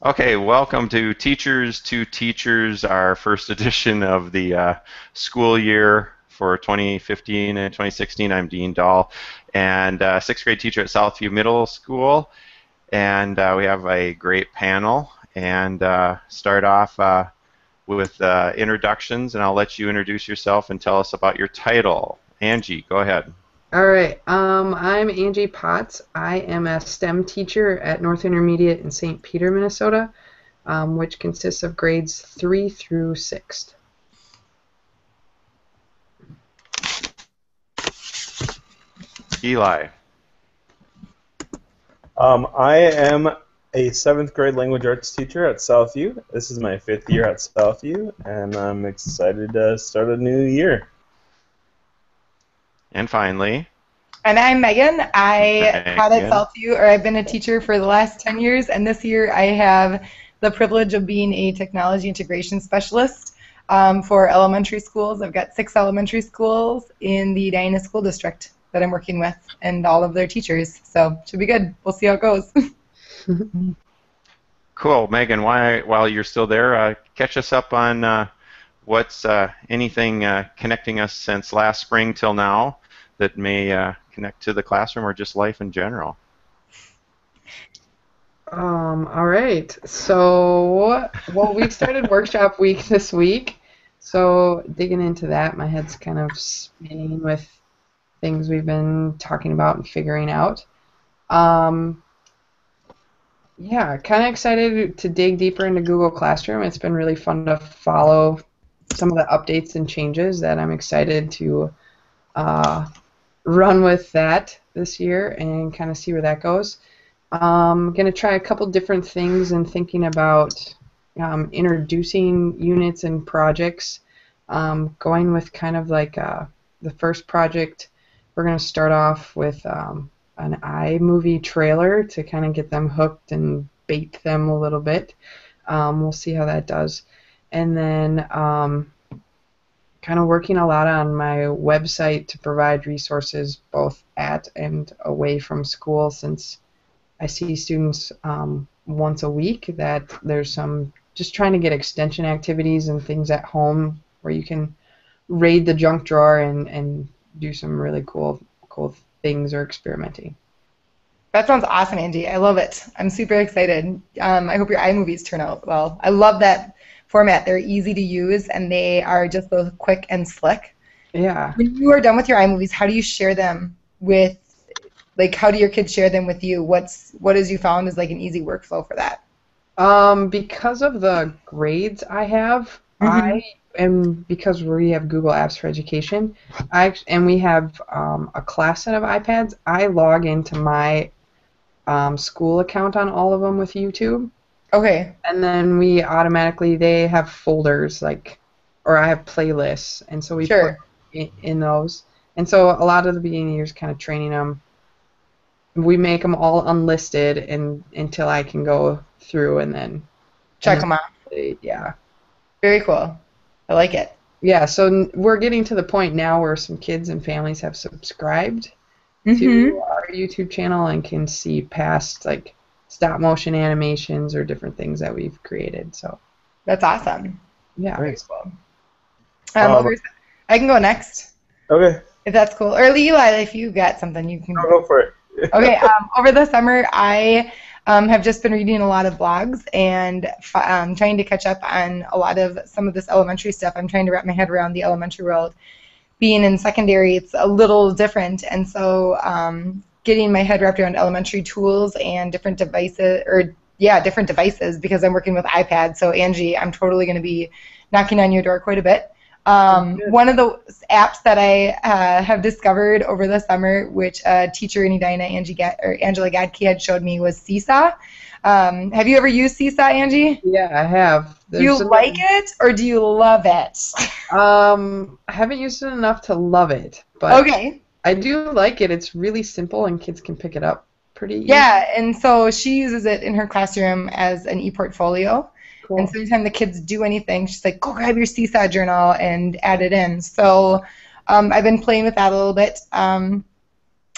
Okay, welcome to Teachers to Teachers, our first edition of the school year for 2015 and 2016. I'm Dean Dahl, and sixth grade teacher at Southview Middle School, and we have a great panel. And start off with introductions, and I'll let you introduce yourself and tell us about your title. Angie, go ahead. All right. I'm Angie Potts. I am a STEM teacher at North Intermediate in St. Peter, Minnesota, which consists of grades 3 through 6. Eli. I am a 7th grade language arts teacher at Southview. This is my 5th year at Southview, and I'm excited to start a new year. And finally, and I'm Megan. I taught at Megan. Southview, or I've been a teacher for the last 10 years, and this year I have the privilege of being a technology integration specialist for elementary schools. I've got 6 elementary schools in the Edina School District that I'm working with, and all of their teachers. So it should be good. We'll see how it goes. Cool. Megan, while you're still there, catch us up on what's anything connecting us since last spring till now that may connect to the classroom or just life in general. All right. So, well, we started workshop week this week. So digging into that, my head's kind of spinning with things we've been talking about and figuring out. Yeah, kind of excited to dig deeper into Google Classroom. It's been really fun to follow some of the updates and changes that I'm excited to run with that this year and kind of see where that goes. I'm going to try a couple different things and thinking about introducing units and projects. Going with kind of like the first project, we're going to start off with an iMovie trailer to kind of get them hooked and bait them a little bit. We'll see how that does. And then kind of working a lot on my website to provide resources both at and away from school, since I see students once a week that there's some just trying to get extension activities and things at home where you can raid the junk drawer and do some really cool things or experimenting. That sounds awesome, Angie. I love it. I'm super excited. I hope your iMovies turn out well. I love that format. They're easy to use, and they are just so quick and slick. Yeah. When you are done with your iMovies, how do you share them with, like, how do your kids share them with you? What has you found is like an easy workflow for that? Because of the grades I have, and because we have Google Apps for Education, and we have a class set of iPads, I log into my school account on all of them with YouTube. Okay. And then they have folders, or I have playlists, and so we put in those. And so a lot of the beginning years kind of training them. We make them all unlisted until I can go through and then check them out. Yeah. Very cool. I like it. Yeah, so we're getting to the point now where some kids and families have subscribed to our YouTube channel and can see past like stop motion animations or different things that we've created. So that's awesome. Yeah. Very cool. I can go next. Okay. If that's cool. Or Eli, if you got something, you can go for it. Okay. Over the summer, I have just been reading a lot of blogs and trying to catch up on a lot of some of this elementary stuff. I'm trying to wrap my head around the elementary world. Being in secondary, it's a little different, and so getting my head wrapped around elementary tools and different devices, because I'm working with iPads. So Angie, I'm totally going to be knocking on your door quite a bit. One of the apps that I have discovered over the summer, which a teacher in Edina, Angela Gadke, had showed me, was Seesaw. Have you ever used Seesaw, Angie? Yeah, I have. Do you like it, or do you love it? I haven't used it enough to love it, but okay. I do like it. It's really simple, and kids can pick it up pretty easy. Yeah, and so she uses it in her classroom as an e-portfolio. Cool. And so anytime the kids do anything, she's like, go grab your Seesaw journal and add it in. So I've been playing with that a little bit.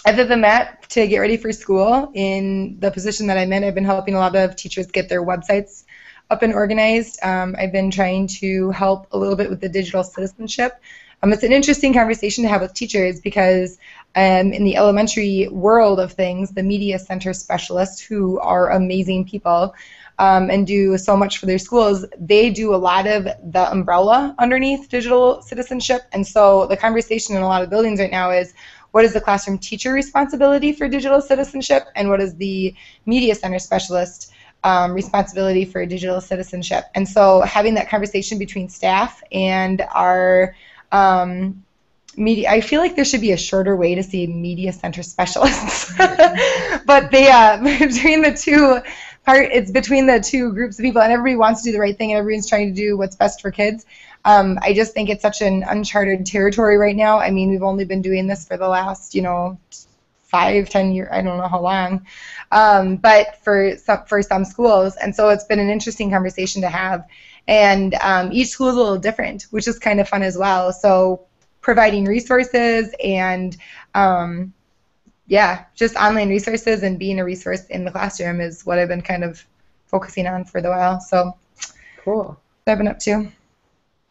Other than that, to get ready for school, in the position that I'm in, I've been helping a lot of teachers get their websites up and organized. I've been trying to help a little bit with the digital citizenship. It's an interesting conversation to have with teachers because in the elementary world of things, the media center specialists, who are amazing people and do so much for their schools, they do a lot of the umbrella underneath digital citizenship. And so the conversation in a lot of buildings right now is, what is the classroom teacher responsibility for digital citizenship, and what is the media center specialist responsibility for digital citizenship? And so having that conversation between staff and our media, I feel like there should be a shorter way to say media center specialists, but they it's between the two groups of people, and everybody wants to do the right thing, and everyone's trying to do what's best for kids. I just think it's such an uncharted territory right now. I mean, we've only been doing this for the last, 5-10 years, I don't know how long, but for some schools, and so it's been an interesting conversation to have. And each school is a little different, which is kind of fun as well. So providing resources and just online resources and being a resource in the classroom is what I've been kind of focusing on for the while. So Cool. what I've been up to.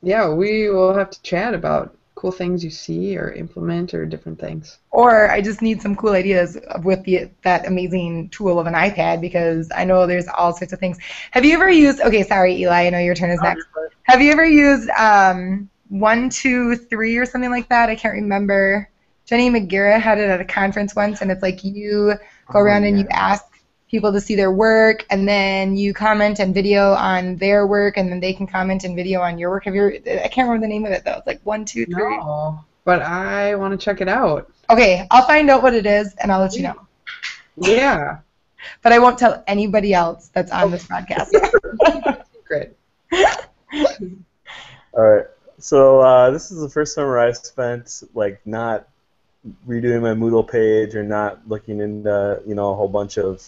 Yeah, we will have to chat about cool things you see or implement or different things. Or I just need some cool ideas with that amazing tool of an iPad, because I know there's all sorts of things. Have you ever used, okay, sorry, Eli, I know your turn is next. Have you ever used 1, 2, 3 or something like that? I can't remember. Jenny McGarrett had it at a conference once, and it's like you go around and you ask people to see their work, and then you comment and video on their work, and then they can comment and video on your work. I can't remember the name of it, though. It's like 1, 2, 3. No, but I want to check it out. Okay, I'll find out what it is, and I'll let you know. Yeah. But I won't tell anybody else that's on this podcast. Great. All right. So this is the first summer I've spent not redoing my Moodle page or not looking into a whole bunch of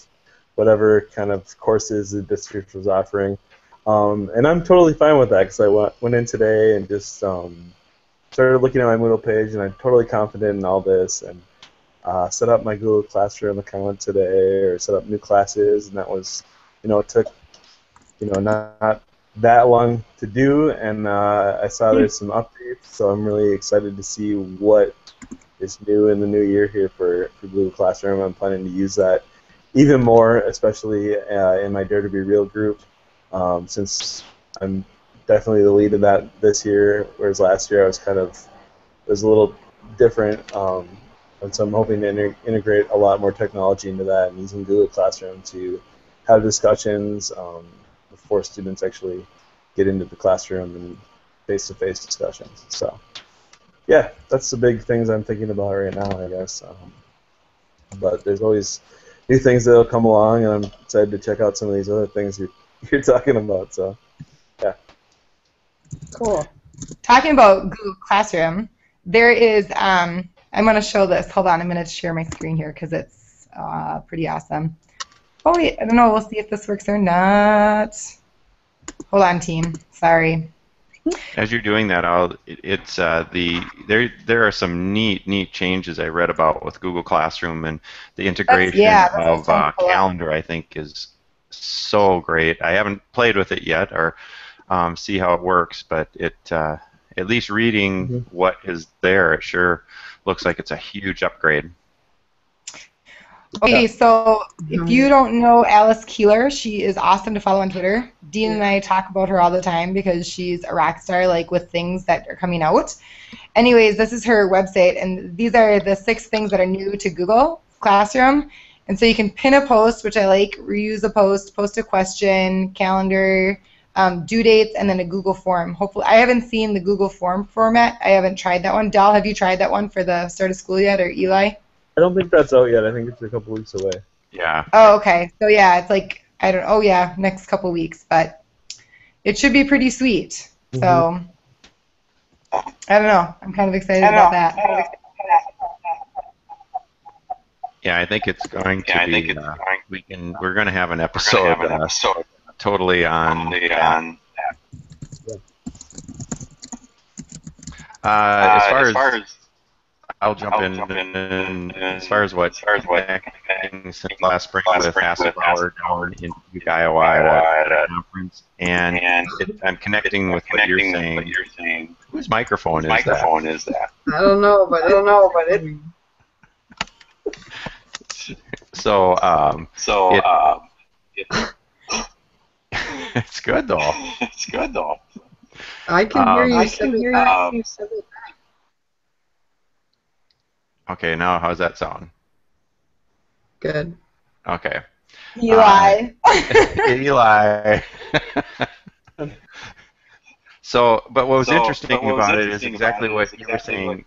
whatever kind of courses the district was offering, and I'm totally fine with that because I went in today and just started looking at my Moodle page, and I'm totally confident in all this, and set up my Google Classroom account today, or set up new classes, and that was, it took, not that long to do, and I saw there's some updates, so I'm really excited to see what is new in the new year here for Google Classroom. I'm planning to use that even more, especially in my Dare to Be Real group, since I'm definitely the lead of that this year, whereas last year I was it was a little different, and so I'm hoping to integrate a lot more technology into that and using Google Classroom to have discussions before students actually get into the classroom and face-to-face discussions. So, yeah, that's the big things I'm thinking about right now, I guess. But there's always new things that'll come along, and I'm excited to check out some of these other things you're talking about. So, yeah. Cool. Talking about Google Classroom, there is, I'm going to show this. Hold on, I'm going to share my screen here because it's pretty awesome. Oh, wait, I don't know. We'll see if this works or not. Hold on, team. Sorry. As you're doing that, there are some neat changes I read about with Google Classroom, and the integration of Calendar, I think, is so great. I haven't played with it yet or see how it works, but at least reading what is there, it sure looks like it's a huge upgrade. Okay, so if you don't know Alice Keeler, she is awesome to follow on Twitter. Dean and I talk about her all the time because she's a rock star, with things that are coming out. Anyways, this is her website, and these are the 6 things that are new to Google Classroom. And so you can pin a post, which I like, reuse a post, post a question, calendar, due dates, and then a Google form. Hopefully, I haven't seen the Google form format. I haven't tried that one. Dal, have you tried that one for the start of school yet, or Eli? I don't think that's out yet. I think it's a couple weeks away. Yeah. Oh, okay. So yeah, it's next couple weeks, but it should be pretty sweet. So I don't know. I'm kind of excited about that. Yeah, I think it's going to be. We're going to have an episode totally on that. As far as I'll jump in. And as far as what connecting since last spring with Hasselbauer down in Dubuque, Iowa at a conference, and I'm connecting with what you're saying. Whose microphone is that? I don't know, but it. So it's good though. I can hear you. Okay, now how's that sound? Good. Okay. Eli. Eli. So, but what was interesting about it is exactly what you were saying,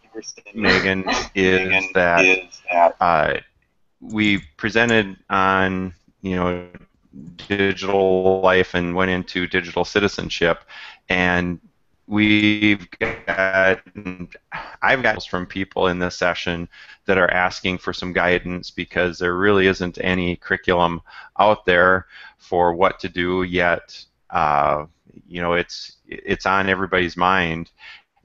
Megan, is that we presented on, digital life and went into digital citizenship, and I've got from people in this session that are asking for some guidance because there really isn't any curriculum out there for what to do yet. It's on everybody's mind,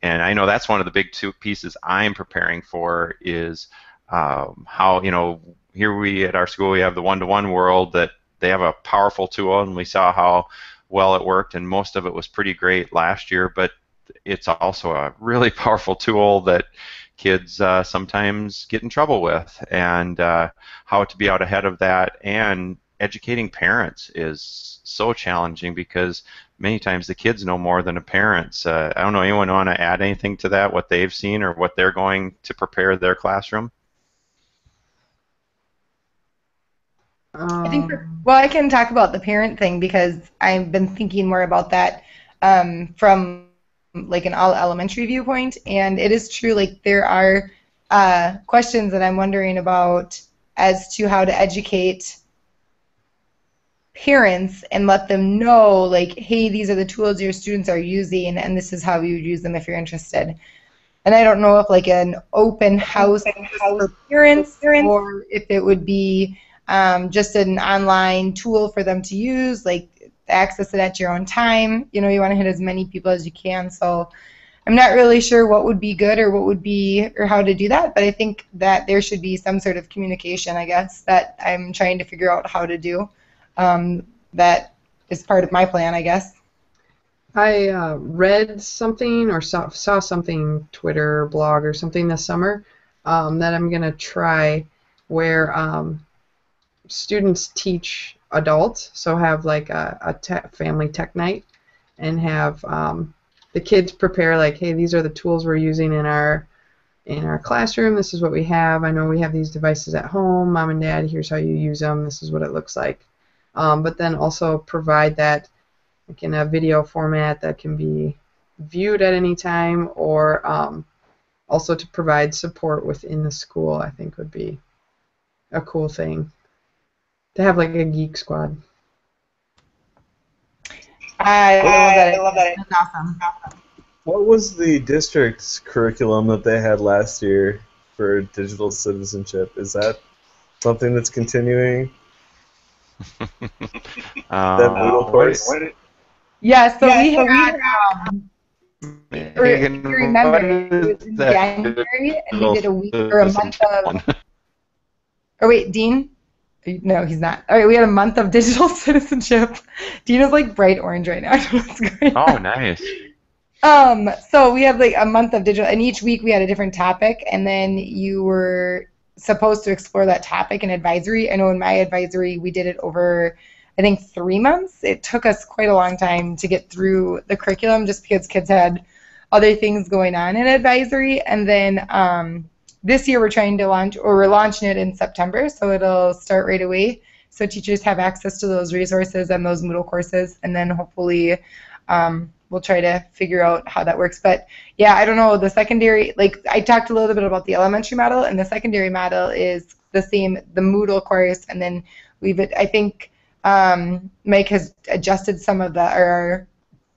and I know that's one of the big two pieces I'm preparing for is how, here we at our school we have the one-to-one world that they have a powerful tool, and we saw how well it worked, and most of it was pretty great last year, but it's also a really powerful tool that kids sometimes get in trouble with, and how to be out ahead of that. And educating parents is so challenging because many times the kids know more than the parents. I don't know, anyone want to add anything to that, what they've seen or what they're going to prepare their classroom? I think, well, I can talk about the parent thing because I've been thinking more about that from like an all elementary viewpoint, and it is true, like there are questions that I'm wondering about as to how to educate parents and let them know, like, hey, these are the tools your students are using, and this is how you would use them if you're interested. And I don't know if like an open house for parents, or if it would be just an online tool for them to use, like access it at your own time. You want to hit as many people as you can. So I'm not really sure what would be good or how to do that, but I think that there should be some sort of communication, I guess, that I'm trying to figure out how to do. That is part of my plan, I guess. I read something or saw something, Twitter, blog, or something this summer that I'm going to try where students teach adults, so have like a family tech night and have the kids prepare like, hey, these are the tools we're using in our classroom, this is what we have, I know we have these devices at home, mom and dad, here's how you use them, this is what it looks like. But then also provide that like in a video format that can be viewed at any time, or also to provide support within the school, I think would be a cool thing. To have like a geek squad. I love that. That's awesome. What was the district's curriculum that they had last year for digital citizenship? Is that something that's continuing? That Moodle course? Yeah, so we had, if you remember, it was in January, and we did a week or a month of, oh wait, Dean? No, he's not. All right, we had a month of digital citizenship. Dean is like bright orange right now. I don't know what's going on. Oh, nice. So we have like a month of digital, and each week we had a different topic, and then you were supposed to explore that topic in advisory. I know in my advisory we did it over, I think, 3 months. It took us quite a long time to get through the curriculum just because kids had other things going on in advisory. And then this year we're trying to we're launching it in September, so it'll start right away. So teachers have access to those resources and those Moodle courses, and then hopefully we'll try to figure out how that works. But yeah, I don't know, the secondary, like I talked a little bit about the elementary model, and the secondary model is the same, the Moodle course, and then I think Mike has adjusted some of our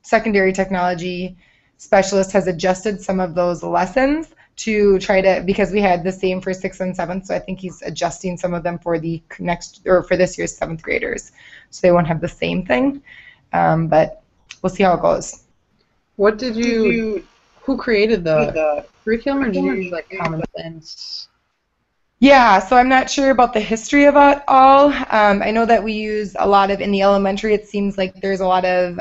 secondary technology specialist has adjusted some of those lessons to try to, because we had the same for 6th and 7th, so I think he's adjusting some of them for the for this year's 7th graders, so they won't have the same thing, but we'll see how it goes. What did you who created the curriculum, or did you use like Common Sense? Yeah, so I'm not sure about the history of it all. I know that we use a lot of, in the elementary, it seems like there's a lot of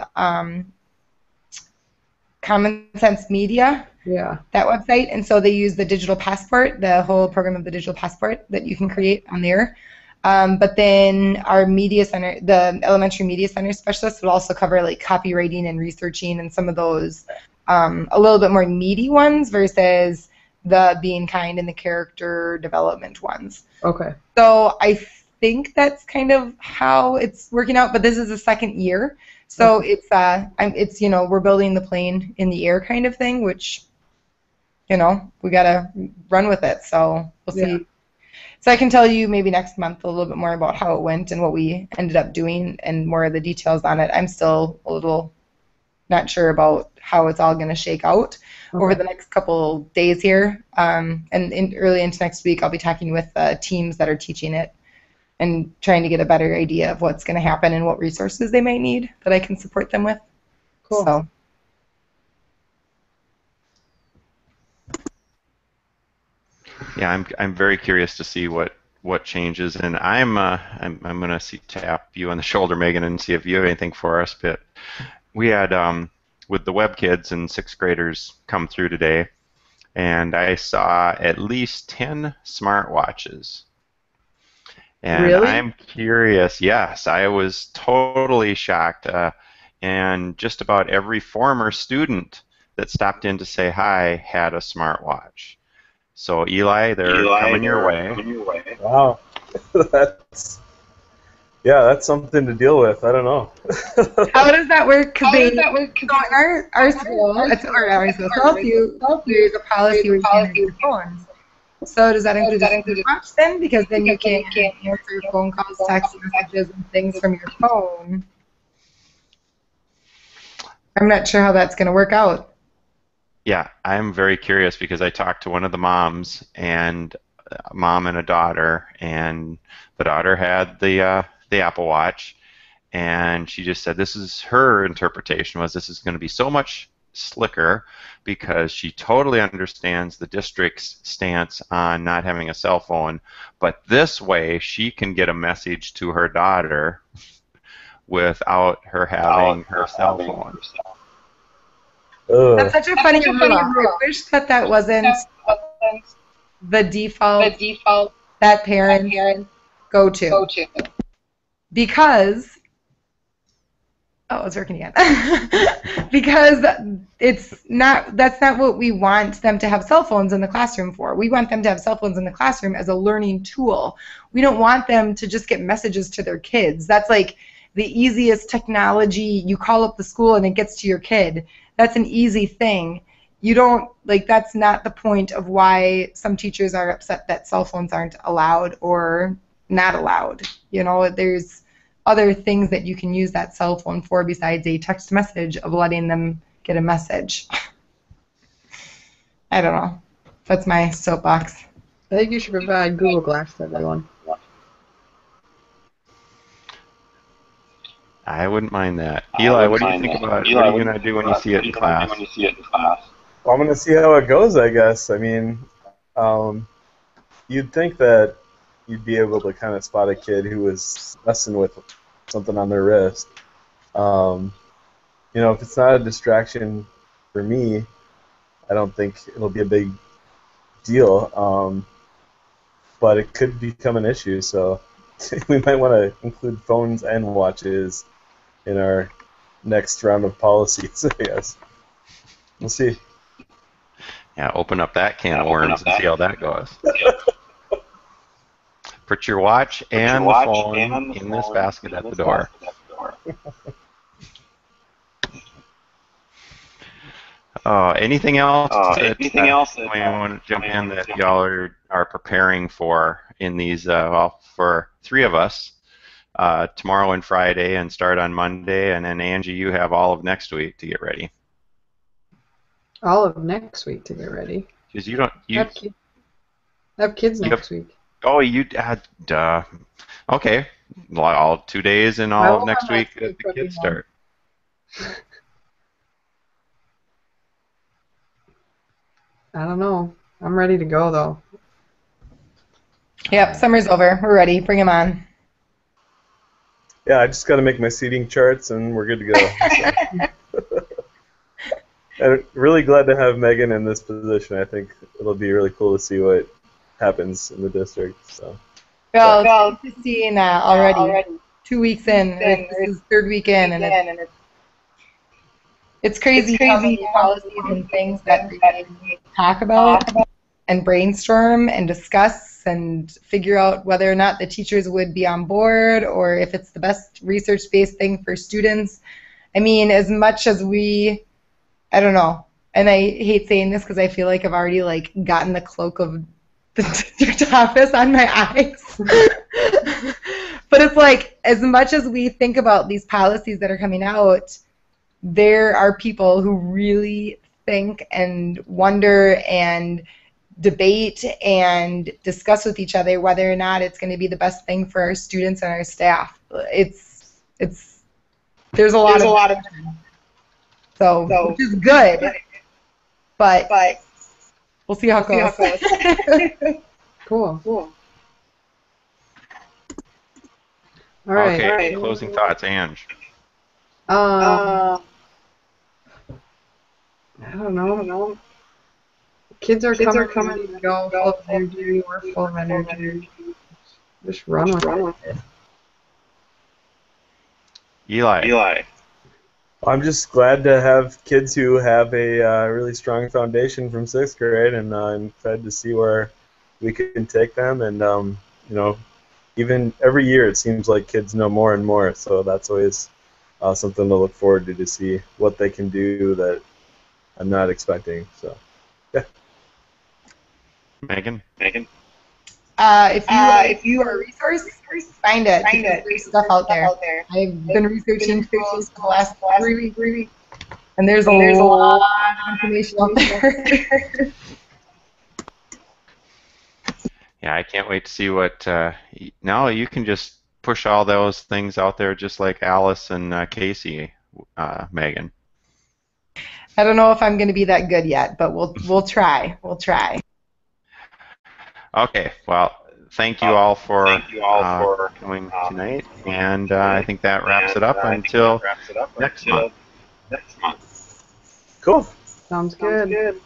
Common Sense Media, Yeah. that website, and so they use the digital passport, the whole program of the digital passport that you can create on there. But then our media center, the elementary media center specialist, would also cover like copywriting and researching and some of those a little bit more meaty ones versus the being kind and the character development ones. Okay. So I think that's kind of how it's working out. But this is the second year, so it's we're building the plane in the air kind of thing, which we gotta run with it. So we'll see. Yeah. So I can tell you maybe next month a little bit more about how it went and what we ended up doing and more of the details on it. I'm still a little not sure about how it's all going to shake out over the next couple days here. And early into next week, I'll be talking with teams that are teaching it and trying to get a better idea of what's going to happen and what resources they might need that I can support them with. Cool. So. Yeah, I'm very curious to see what changes, and I'm gonna tap you on the shoulder, Megan, and see if you have anything for us. But we had with the web kids and sixth graders come through today, and I saw at least 10 smartwatches. And Really? I'm curious. Yes, I was totally shocked, and just about every former student that stopped in to say hi had a smartwatch. So Eli, they're coming your way. Wow. that's something to deal with. I don't know. How does that work? So in our school, there's a policy where you can't use your phones. So does that include the watch then? Because then you can't answer phone calls, text messages, and things from your phone. I'm not sure how that's going to work out. Yeah, I'm very curious because I talked to one of the moms, and a mom and a daughter, and the daughter had the Apple Watch, and she just said this is her interpretation was this is going to be so much slicker because she totally understands the district's stance on not having a cell phone, but this way she can get a message to her daughter without her having her cell phone. That's such a funny rule. I wish that wasn't the default that parents go to. Because it's working again. Because that's not what we want them to have cell phones in the classroom for. We want them to have cell phones in the classroom as a learning tool. We don't want them to just get messages to their kids. That's like the easiest technology. You call up the school and it gets to your kid. That's an easy thing. You don't, that's not the point of why some teachers are upset that cell phones aren't allowed or not allowed. There's other things that you can use that cell phone for besides a text message of letting them get a message. I don't know. That's my soapbox. I think you should provide Google Glass to everyone. I wouldn't mind that. Eli, what do you think about it? What are you going to do when you see it in class? Well, I'm going to see how it goes, I guess. I mean, you'd think that you'd be able to kind of spot a kid who was messing with something on their wrist. If it's not a distraction for me, I don't think it'll be a big deal. But it could become an issue, so we might want to include phones and watches in our next round of policies, I guess. We'll see. Yeah, open up that can of worms and see how that goes. Put your watch and the phone in this basket at the door. Anything else? We want to jump in that y'all are preparing for in these? For 3 of us, tomorrow and Friday, and start on Monday, and then Angie, you have all of next week to get ready. All of next week to get ready. Because I have kids next week. Oh, duh. Okay, all 2 days and all of next week that the kids start. I don't know. I'm ready to go though. Yep, summer's over. We're ready. Bring them on. Yeah, I just got to make my seating charts and we're good to go. I'm really glad to have Megan in this position. I think it'll be really cool to see what happens in the district. So. Well, it's seeing already. 2 weeks in. This is third week in, and it's crazy how many policies and things that we talk about and brainstorm and discuss and figure out whether or not the teachers would be on board or if it's the best research-based thing for students. I mean, as much as I don't know, and I hate saying this because I feel like I've already like gotten the cloak of the district office on my eyes. But it's like, as much as we think about these policies that are coming out, there are people who really think and wonder and debate and discuss with each other whether or not it's going to be the best thing for our students and our staff. There's a lot of so which is good, but we'll see how it goes. Cool. All right. Okay, closing thoughts, Ange. I don't know. Kids are coming to go, full of energy. We're full of energy. Just run with it. Eli. I'm just glad to have kids who have a really strong foundation from 6th grade, and I'm excited to see where we can take them. And you know, even every year it seems like kids know more and more, so that's always something to look forward to see what they can do that I'm not expecting. So, yeah. Megan. If you are a resource, find it. There's stuff out there. I've been researching schools for the last 3 weeks, and there's a lot of information out there. Yeah, I can't wait to see what. Now you can just push all those things out there, just like Alice and Casey, Megan. I don't know if I'm going to be that good yet, but we'll try. We'll try. Okay, well, thank you all for coming tonight, and I think that wraps it up until next month. Cool. Sounds good.